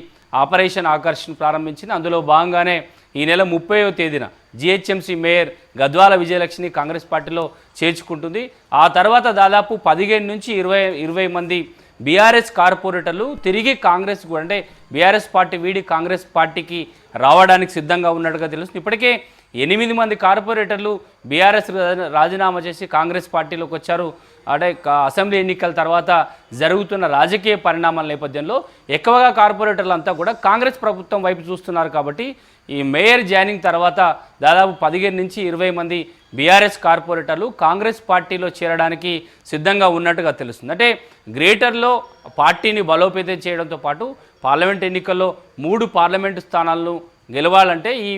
S15: ఆపరేషన్ ఆకర్షణ ప్రారంభించింది. అందులో భాగంగానే ఈ నెల 30వ తేదీన జిహెచ్ఎంసీ మేయర్ గద్వాల విజయలక్ష్మి కాంగ్రెస్ పార్టీలో చేర్చుకుంటుంది. ఆ తర్వాత దాదాపు 15 నుంచి 20 మంది బీఆర్ఎస్ కార్పొరేటర్లు తిరిగి కాంగ్రెస్ అంటే బీఆర్ఎస్ పార్టీ వీడి కాంగ్రెస్ పార్టీకి రావడానికి సిద్ధంగా ఉన్నట్టుగా తెలుస్తుంది. ఇప్పటికే 8 మంది కార్పొరేటర్లు బీఆర్ఎస్ రాజీనామా చేసి కాంగ్రెస్ పార్టీలోకి వచ్చారు. అంటే అసెంబ్లీ ఎన్నికల తర్వాత జరుగుతున్న రాజకీయ పరిణామాల నేపథ్యంలో ఎక్కువగా కార్పొరేటర్లు అంతా కూడా కాంగ్రెస్ ప్రభుత్వం వైపు చూస్తున్నారు. కాబట్టి ఈ మేయర్ జాయినింగ్ తర్వాత దాదాపు 15 నుంచి 20 మంది బీఆర్ఎస్ కార్పొరేటర్లు కాంగ్రెస్ పార్టీలో చేరడానికి సిద్ధంగా ఉన్నట్టుగా తెలుస్తుంది. అంటే గ్రేటర్లో పార్టీని బలోపేతం చేయడంతో పాటు పార్లమెంట్ ఎన్నికల్లో 3 పార్లమెంటు స్థానాలను గెలవాలంటే ఈ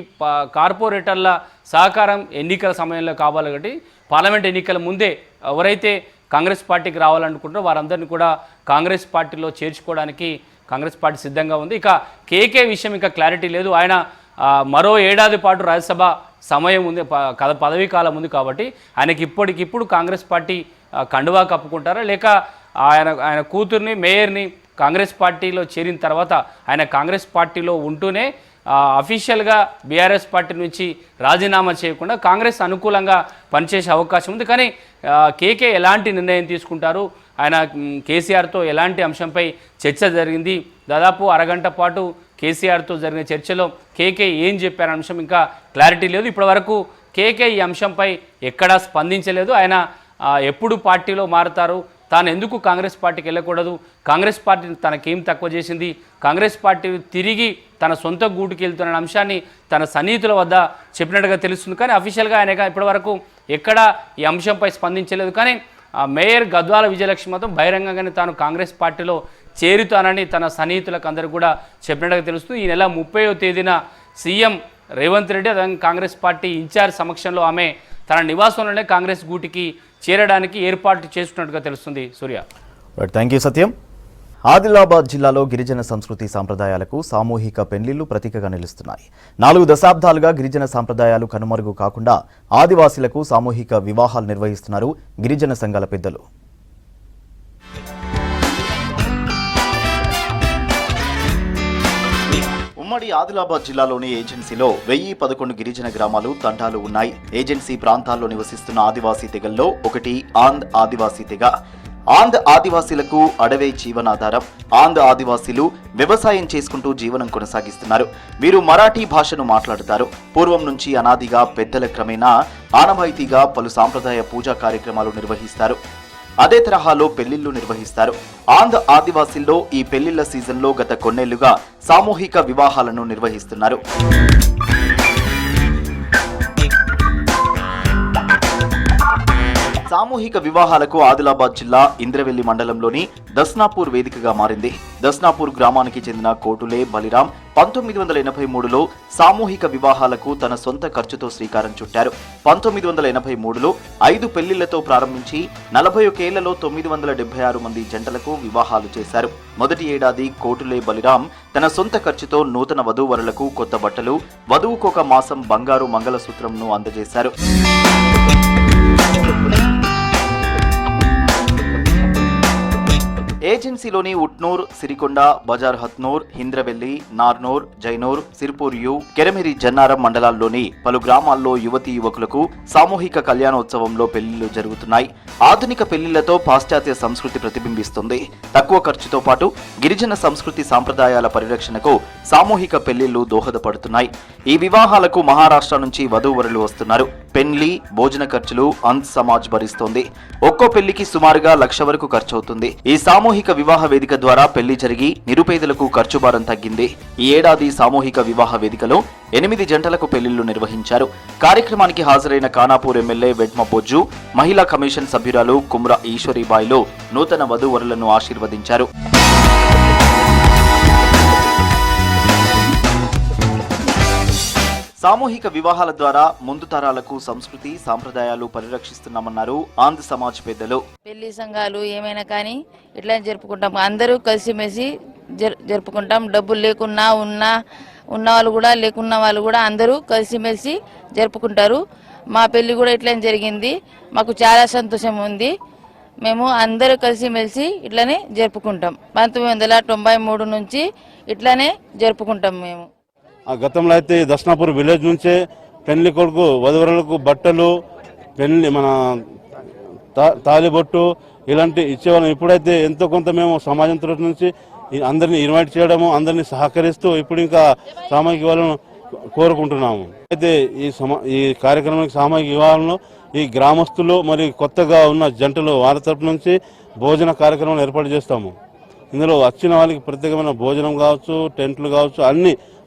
S15: కార్పొరేటర్ల సహకారం ఎన్నికల సమయంలో కావాలి. కాబట్టి పార్లమెంట్ ఎన్నికల ముందే ఎవరైతే కాంగ్రెస్ పార్టీకి రావాలనుకుంటారో వారందరినీ కూడా కాంగ్రెస్ పార్టీలో చేర్చుకోవడానికి కాంగ్రెస్ పార్టీ సిద్ధంగా ఉంది. ఇక కేకే విషయం ఇంకా క్లారిటీ లేదు. ఆయన మరో ఏడాది పాటు రాజ్యసభ సమయం ఉంది, పదవీ కాలం ఉంది. కాబట్టి ఆయనకి ఇప్పటికిప్పుడు కాంగ్రెస్ పార్టీ కండువా కప్పుకుంటారా, లేక ఆయన కూతుర్ని మేయర్ని కాంగ్రెస్ పార్టీలో చేరిన తర్వాత ఆయన కాంగ్రెస్ పార్టీలో ఉంటూనే అఫీషియల్గా బీఆర్ఎస్ పార్టీ నుంచి రాజీనామా చేయకుండా కాంగ్రెస్ అనుకూలంగా పనిచేసే అవకాశం ఉంది. కానీ కేకే ఎలాంటి నిర్ణయం తీసుకుంటారు, ఆయన కేసీఆర్తో ఎలాంటి అంశంపై చర్చ జరిగింది, దాదాపు అరగంట పాటు కేసీఆర్తో జరిగిన చర్చలో కేకే ఏం చెప్పారనే అంశం ఇంకా క్లారిటీ లేదు. ఇప్పటివరకు కేకే ఈ అంశంపై ఎక్కడా స్పందించలేదు. ఆయన ఎప్పుడు పార్టీలో మారుతారు, తాను ఎందుకు కాంగ్రెస్ పార్టీకి వెళ్ళకూడదు, కాంగ్రెస్ పార్టీ తనకేం తక్కువ చేసింది, కాంగ్రెస్ పార్టీ తిరిగి తన సొంత గూటికి వెళ్తున్న అంశాన్ని తన సన్నిహితుల వద్ద చెప్పినట్టుగా తెలుస్తుంది. కానీ అఫీషియల్గా ఆయన ఇప్పటివరకు ఎక్కడా ఈ అంశంపై స్పందించలేదు. కానీ మేయర్ గద్వాల విజయలక్ష్మి మాత్రం బహిరంగంగానే తాను కాంగ్రెస్ పార్టీలో చేరుతానని తన సన్నిహితులకు అందరూ కూడా చెప్పినట్టుగా తెలుస్తుంది. ఈ నెల 30వ తేదీన సీఎం రేవంత్ రెడ్డి అదే కాంగ్రెస్ పార్టీ ఇన్ఛార్జ్ సమక్షంలో ఆమె తన నివాసంలోనే కాంగ్రెస్ గూటికి చేరడానికి ఏర్పాటు చేస్తున్నట్టుగా తెలుస్తుంది. సూర్య,
S1: థ్యాంక్ యూ సత్యం. ఆదిలాబాద్ జిల్లాలో గిరిజన సంస్కృతి సాంప్రదాయాలకు సామూహిక పెళ్లిళ్లు ప్రతీకగా నిలుస్తున్నాయి. 4 దశాబ్దాలుగా గిరిజన సాంప్రదాయాలు కనుమరుగు కాకుండా ఆదివాసీలకు సామూహిక వివాహాలు నిర్వహిస్తున్నారు గిరిజన సంఘాల పెద్దలు. ఉమ్మడి ఆదిలాబాద్ జిల్లాలోని ఏజెన్సీలో 1011 గిరిజన గ్రామాలు తండాలు ఉన్నాయి. ఏజెన్సీ ప్రాంతాల్లో నివసిస్తున్న ఆదివాసీ తెగల్లో ఒకటి ఆంద్ ఆదివాసీ తెగ. ఆంద్ ఆదివాసీలకు అడవే జీవనాధారం. ఆంద్ ఆదివాసీలు వ్యవసాయం చేసుకుంటూ జీవనం కొనసాగిస్తున్నారు. వీరు మరాఠీ భాషను మాట్లాడుతారు. పూర్వం నుంచి అనాదిగా పెద్దల క్రమేణా ఆనవాయితీగా పలు సాంప్రదాయ పూజా కార్యక్రమాలు నిర్వహిస్తారు. అదే తరహాలో పెళ్లిళ్లు నిర్వహిస్తారు. ఆంధ్ర ఆదివాసీల్లో ఈ పెళ్లిళ్ల సీజన్లో గత కొన్నేళ్లుగా సామూహిక వివాహాలను నిర్వహిస్తున్నారు. సామూహిక వివాహాలకు ఆదిలాబాద్ జిల్లా ఇంద్రవెల్లి మండలంలోని దస్నాపూర్ వేదికగా మారింది. దస్నాపూర్ గ్రామానికి చెందిన కోటులే బలిరాం 1983లో సామూహిక వివాహాలకు తన సొంత ఖర్చుతో శ్రీకారం చుట్టారు. 1983లో 5 పెళ్లిళ్లతో ప్రారంభించి 41 ఏళ్లలో 976 మంది జంటలకు వివాహాలు చేశారు. మొదటి ఏడాది కోటులే బలిరాం తన సొంత ఖర్చుతో నూతన వధూవరులకు కొత్త బట్టలు, వధువుకొక మాసం బంగారు మంగళసూత్రంను అందజేశారు. ఏజెన్సీలోని ఉట్నూర్, సిరికొండ, బజార్ హత్నూర్, హింద్రవెల్లి, నార్నూర్, జైనూర్, సిర్పూర్ యు, కెరమిరి, జన్నారం మండలాల్లోని పలు గ్రామాల్లో యువతీ యువకులకు సామూహిక కళ్యాణోత్సవంలో పెళ్లిళ్లు జరుగుతున్నాయి. ఆధునిక పెళ్లిళ్లతో పాశ్చాత్య సంస్కృతి ప్రతిబింబిస్తుంది. తక్కువ ఖర్చుతో పాటు గిరిజన సంస్కృతి సాంప్రదాయాల పరిరక్షణకు సామూహిక పెళ్లిళ్లు దోహదపడుతున్నాయి. ఈ వివాహాలకు మహారాష్ట్ర నుంచి వధూవరులు వస్తున్నారు. పెళ్లి, భోజన ఖర్చులు అంత్ సమాజ్ భరిస్తోంది. ఒక్కో పెళ్లికి సుమారుగా 1,00,000 వరకు ఖర్చవుతుంది. ఈ సామూహిక వివాహ వేదిక ద్వారా పెళ్లి జరిగి నిరుపేదలకు ఖర్చు భారం తగ్గింది. ఈ ఏడాది సామూహిక వివాహ వేదికలో 8 జంటలకు పెళ్లిళ్లు నిర్వహించారు. కార్యక్రమానికి హాజరైన ఖానాపూర్ ఎమ్మెల్యే వెడ్మ బొజ్జు, మహిళా కమిషన్ సభ్యురాలు కుమ్రా ఈశ్వరీబాయిలు నూతన వధూవరులను ఆశీర్వదించారు. సామూహిక వివాహాల ద్వారా ముందు తరాలకు సంస్కృతి సాంప్రదాయాలు పరిరక్షిస్తున్నామన్నారు ఆంధ్ర సమాజ్ పెద్దలు.
S16: పెళ్లి సంఘాలు ఏమైనా కానీ ఇట్లా జరుపుకుంటాం. అందరూ కలిసిమెలిసి జరుపుకుంటాం. డబ్బులు లేకున్నా ఉన్న వాళ్ళు కూడా లేకున్న వాళ్ళు కూడా అందరూ కలిసిమెలిసి జరుపుకుంటారు. మా పెళ్లి కూడా ఇట్లా జరిగింది. మాకు చాలా సంతోషం ఉంది. మేము అందరూ కలిసిమెలిసి ఇట్లానే జరుపుకుంటాం. 1993 నుంచి ఇట్లానే జరుపుకుంటాం మేము.
S17: గతంలో అయితే దస్నాపూర్ విలేజ్ నుంచే పెళ్లి కొడుకు వధువరులకు బట్టలు, పెళ్లి మన తాలిబొట్టు ఇలాంటి ఇచ్చేవాళ్ళం. ఇప్పుడైతే ఎంతో కొంత మేము సమాజం తరఫు నుంచి అందరినీ ఇన్వైట్ చేయడము, అందరినీ సహకరిస్తూ ఇప్పుడు ఇంకా సామాజిక వివాహాలను కోరుకుంటున్నాము. అయితే ఈ కార్యక్రమానికి సామాజిక వివాహాలను ఈ గ్రామస్తులు మరియు కొత్తగా ఉన్న జంటలు వారి తరఫు నుంచి భోజన కార్యక్రమాలు ఏర్పాటు చేస్తాము. ఇందులో వచ్చిన వాళ్ళకి ప్రత్యేకమైన భోజనం కావచ్చు, టెంట్లు కావచ్చు,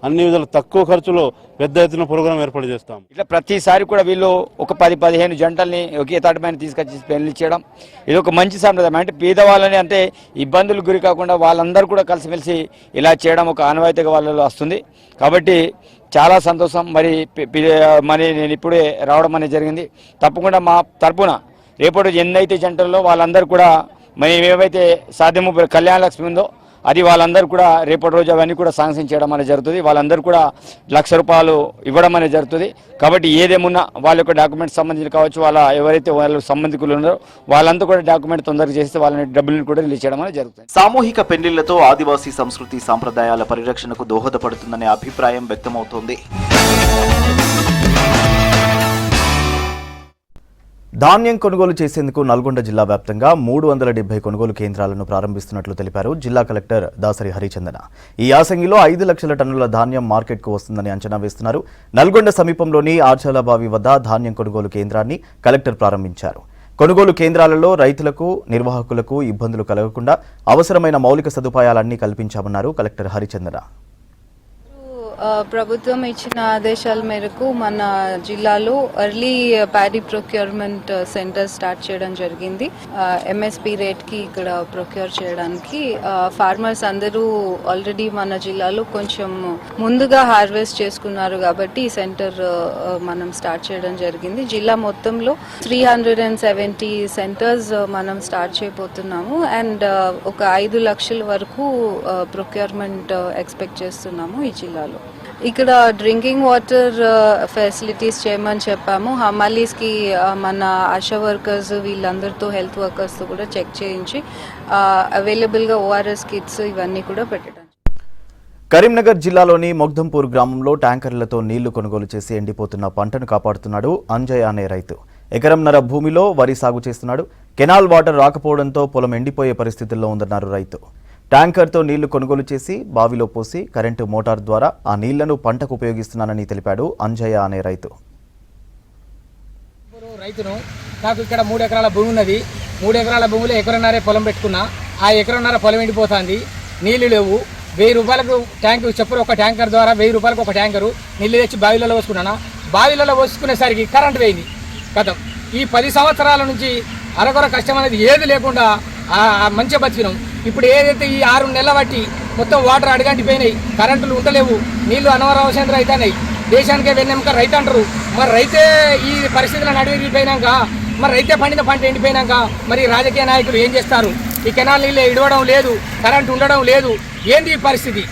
S17: అన్ని విధాలు తక్కువ ఖర్చులో పెద్ద ఎత్తున ప్రోగ్రాం ఏర్పాటు చేస్తాం.
S14: ఇట్లా ప్రతిసారి కూడా వీళ్ళు ఒక 10-15 జంటల్ని ఒకే తాటిపైన తీసుకొచ్చి పెళ్లి చేయడం ఇది ఒక మంచి సంప్రదాయం. అంటే పేదవాళ్ళని అంటే ఇబ్బందులు గురి కాకుండా వాళ్ళందరూ కూడా కలిసిమెలిసి ఇలా చేయడం ఒక ఆనవాయితీగా వాళ్ళలో వస్తుంది. కాబట్టి చాలా సంతోషం. మరి నేను ఇప్పుడే రావడం అనేది జరిగింది. తప్పకుండా మా తరపున రేపటి ఎన్నైతే జంటల్లో వాళ్ళందరూ కూడా మరి ఏవైతే సాధ్యము కళ్యాణ లక్ష్మి ఉందో అది వాళ్ళందరూ కూడా రేపటి రోజు అవన్నీ కూడా శాంక్షన్ చేయడం అనేది జరుగుతుంది. వాళ్ళందరూ కూడా ₹1,00,000 ఇవ్వడం అనేది జరుగుతుంది. కాబట్టి ఏదేమున్నా వాళ్ళ యొక్క డాక్యుమెంట్స్ సంబంధించి కావచ్చు, ఎవరైతే వాళ్ళ సంబంధికులు ఉన్నారో వాళ్ళంతా కూడా డాక్యుమెంట్ తొందరగా చేస్తే వాళ్ళని డబ్బులను కూడా రిలీజ్ చేయడం అనేది జరుగుతుంది.
S1: సామూహిక పెళ్లిళ్లతో ఆదివాసీ సంస్కృతి సాంప్రదాయాల పరిరక్షణకు దోహదపడుతుందనే అభిప్రాయం వ్యక్తమవుతోంది. ధాన్యం కొనుగోలు చేసేందుకు నల్గొండ జిల్లా వ్యాప్తంగా 370 కొనుగోలు కేంద్రాలను ప్రారంభిస్తున్నట్లు తెలిపారు జిల్లా కలెక్టర్ దాసరి హరిచందన. ఈ యాసంగిలో 5 లక్షల టన్నుల ధాన్యం మార్కెట్కు వస్తుందని అంచనా వేస్తున్నారు. నల్గొండ సమీపంలోని ఆర్చాలబావి వద్ద ధాన్యం కొనుగోలు కేంద్రాన్ని కలెక్టర్ ప్రారంభించారు. కొనుగోలు కేంద్రాలలో రైతులకు, నిర్వాహకులకు ఇబ్బందులు కలగకుండా అవసరమైన మౌలిక సదుపాయాలన్నీ కల్పించామన్నారు కలెక్టర్ హరిచందన.
S18: ప్రభుత్వం ఇచ్చిన ఆదేశాల మేరకు మన జిల్లాలో early paddy procurement centre start చేయడం జరిగింది. ఎంఎస్పి రేట్కి ఇక్కడ ప్రొక్యూర్ చేయడానికి ఫార్మర్స్ అందరూ ఆల్రెడీ మన జిల్లాలో కొంచెం ముందుగా హార్వెస్ట్ చేసుకున్నారు కాబట్టి ఈ సెంటర్ మనం స్టార్ట్ చేయడం జరిగింది. జిల్లా మొత్తంలో 370 సెంటర్స్ మనం స్టార్ట్ చేయబోతున్నాము. అండ్ ఒక 5 లక్షల వరకు ప్రొక్యూర్మెంట్ ఎక్స్పెక్ట్ చేస్తున్నాము ఈ జిల్లాలో. ఇక్కడ డ్రింకింగ్ వాటర్ ఫెసిలిటీస్ చేయమని చెప్పాము. హమాలీస్కి మన ఆశా వర్కర్స్ వీళ్ళందరితో హెల్త్ వర్కర్స్తో కూడా చెక్ చేయించి అవైలబుల్గా ORS కిట్స్ ఇవన్నీ కూడా పెట్టడం.
S1: కరీంనగర్ జిల్లాలోని మొగ్దంపూర్ గ్రామంలో ట్యాంకర్లతో నీళ్లు కొనుగోలు చేసి ఎండిపోతున్న పంటను కాపాడుతున్నాడు అంజయ్ అనే రైతు. ఎకరంన్నర భూమిలో వరి సాగు చేస్తున్నాడు. కెనాల్ వాటర్ రాకపోవడంతో పొలం ఎండిపోయే పరిస్థితుల్లో ఉందన్నారు రైతు. ట్యాంకర్తో నీళ్లు కొనుగోలు చేసి బావిలో పోసి కరెంటు మోటార్ ద్వారా ఆ నీళ్లను పంటకు ఉపయోగిస్తున్నానని తెలిపాడు అంజయ్య అనే రైతు.
S13: నాకు ఇక్కడ 3 ఎకరాల భూమి ఉన్నది. 3 ఎకరాల భూమిలో ఎకరన్నరే పొలం పెట్టుకున్నా. ఆ ఎకరన్నర పొలం ఎండిపోతుంది. నీళ్లు లేవు. 1000 రూపాయలకు ట్యాంకు చెప్పరు. ఒక ట్యాంకర్ ద్వారా 1000 రూపాయలకు ఒక ట్యాంకరు నీళ్ళు తెచ్చి బావిలలో పోసుకున్నాను. బావిలలో పోసుకునేసరికి కరెంటు పోయింది. గతం ఈ 10 సంవత్సరాల నుంచి అరకొర కష్టం అనేది ఏది లేకుండా మంచిగా బతికినాం. ఇప్పుడు ఏదైతే ఈ 6 నెలల బట్టి మొత్తం వాటర్ అడిగంటిపోయినాయి. కరెంటులు ఉండలేవు. నీళ్లు అనవసరం అవుతున్నాయి. దేశానికే వెన్నెముక రైతు అంటారు. మరి రైతే ఈ పరిస్థితులను అడిగిపోయినాక, మరి రైతే పండిన పంట ఎండిపోయినాక మరి రాజకీయ నాయకులు ఏం చేస్తారు? ఈ కెనాల్ నీళ్ళు ఇడవడం లేదు, కరెంటు ఉండడం లేదు. ఏంది ఈ పరిస్థితి?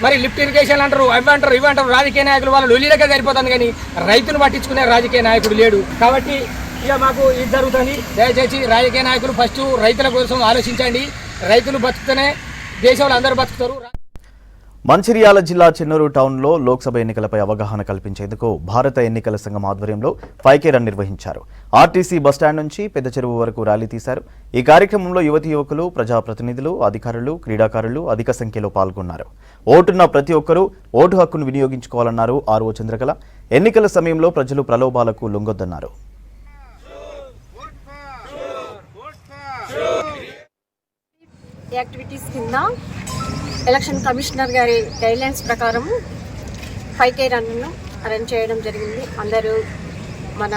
S13: మరి లిఫ్ట్ ఇరిగేషన్ అంటారు, అవి అంటారు, ఇవి అంటారు. రాజకీయ నాయకులు వాళ్ళు లొల్లిలకే సరిపోతుంది కానీ రైతును పట్టించుకునే రాజకీయ నాయకుడు లేడు. కాబట్టి ఇక మాకు ఇది జరుగుతుంది. దయచేసి రాజకీయ నాయకులు ఫస్ట్ రైతుల కోసం ఆలోచించండి. రైతులు బతుకుతూనే దేశంలో అందరూ బతుకుతారు.
S1: మంచిర్యాల జిల్లా చెన్నూరు టౌన్లో లోక్సభ ఎన్నికలపై అవగాహన కల్పించేందుకు భారత ఎన్నికల సంఘం ఆధ్వర్యంలో 5K రన్ నిర్వహించారు. ఆర్టీసీ బస్టాండ్ నుంచి పెద్ద చెరువు వరకు ర్యాలీ తీశారు. ఈ కార్యక్రమంలో యువకులు, ప్రజాప్రతినిధులు, అధికారులు, క్రీడాకారులు అధిక సంఖ్యలో పాల్గొన్నారు. ఓటున్న ప్రతి ఒక్కరూ ఓటు హక్కును వినియోగించుకోవాలన్నారు ఆర్ఓ చంద్రకళ. ఎన్నికల సమయంలో ప్రజలు ప్రలోభాలకు లొంగొద్దన్నారు.
S12: యాక్టివిటీస్ కింద ఎలక్షన్ కమిషనర్ గారి గైడ్లైన్స్ ప్రకారం 5K రన్ను అరేంజ్ చేయడం జరిగింది. అందరూ మన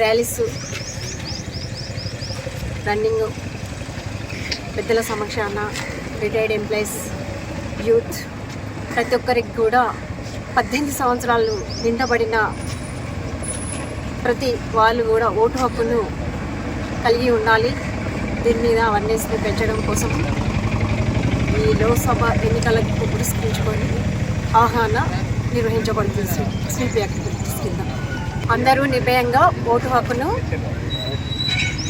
S12: ర్యాలీస్, రన్నింగ్, పెద్దల సమక్షాన, రిటైర్డ్ ఎంప్లాయీస్, యూత్ ప్రతి ఒక్కరికి కూడా 18 సంవత్సరాలు నిండబడిన ప్రతి వాళ్ళు కూడా ఓటు హక్కును కలిగి ఉండాలి. దీని మీద అవేర్నెస్ని పెంచడం కోసం ఈ లోక్సభ ఎన్నికలకు పురస్కరించుకొని ఆహ్వాన నిర్వహించబడుతుంది. స్వీప్ యాక్టివిటీస్ కింద అందరూ నిర్భయంగా ఓటు హక్కును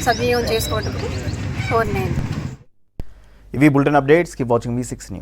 S12: సద్వినియోగం చేసుకోవడం కోరినాను.
S1: ఇవి bulletin updates. Keep watching V6 News.